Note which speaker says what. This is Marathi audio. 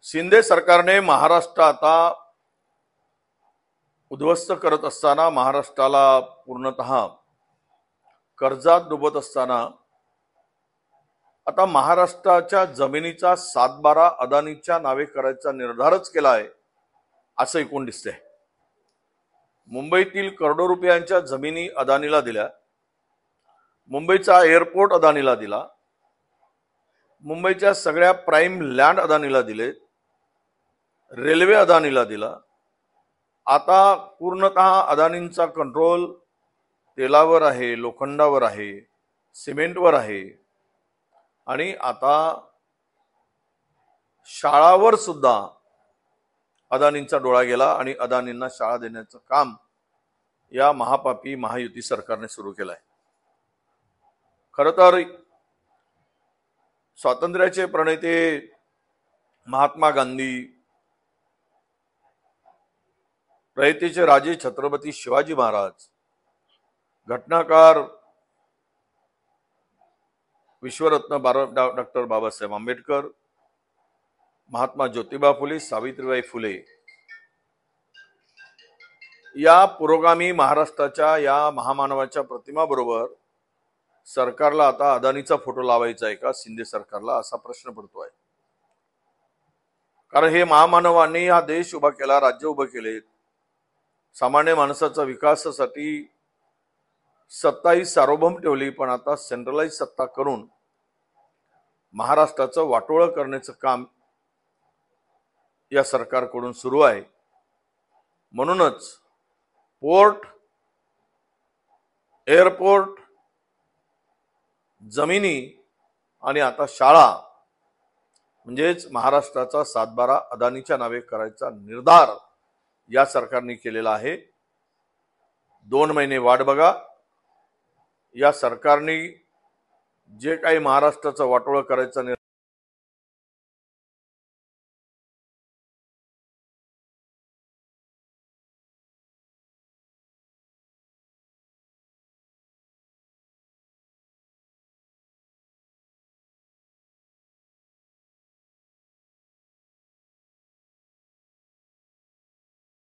Speaker 1: शिंदे सरकारने महाराष्ट्र आता उद्ध्वस्त करत असताना, महाराष्ट्राला पूर्णतः कर्जात डुबत असताना आता महाराष्ट्राच्या जमिनीचा 7/12 अदानीच्या नावे करायचा निर्धारच केला आहे असं एकूण दिसतंय। मुंबईतील करोडो रुपयांच्या जमिनी अदानीला दिल्या, मुंबईचा एअरपोर्ट अदानीला दिला, मुंबईच्या सगळ्या प्राईम लँड अदानीला दिले, रेल्वे अदानीला दिला। आता पूर्णतः अदानींचा कंट्रोल तेलावर आहे, लोखंडावर आहे, सिमेंटवर आहे आणि आता शाळावर सुद्धा अदानींचा डोळा गेला आणि अदानींना शाळा देण्याचं काम या महापापी महायुती सरकारने सुरू केलंय। खरं तर स्वातंत्र्याचे प्रणेते महात्मा गांधी, रयतेचे राजे छत्रपती शिवाजी महाराज, घटनाकार विश्वरत्न डॉक्टर बाबासाहेब आंबेडकर, महात्मा ज्योतिबा फुले, सावित्रीबाई फुले या पुरोगामी महाराष्ट्राच्या या महामानवाच्या प्रतिमाबरोबर सरकारला आता अदानीचा फोटो लावायचा आहे का शिंदे सरकारला, असा प्रश्न पडतोय। कारण हे महामानवांनी हा देश उभा केला, राज्य उभं केले, सामान्य माणसाच्या विकासासाठी सत्ताही सार्वभौम ठेवली, पण आता सेंट्रलाइज सत्ता करून महाराष्ट्राचं वाटोळं करण्याचं काम या सरकारकडून सुरू आहे। म्हणूनच पोर्ट, एअरपोर्ट, जमिनी आणि आता शाळा म्हणजेच महाराष्ट्राचा 7/12 अदानीच्या नावे करायचा निर्धार या सरकारने केलेला आहे। 2 महिने वाट बघा। या सरकारने जे काही महाराष्ट्राचं वाटोळं करायचं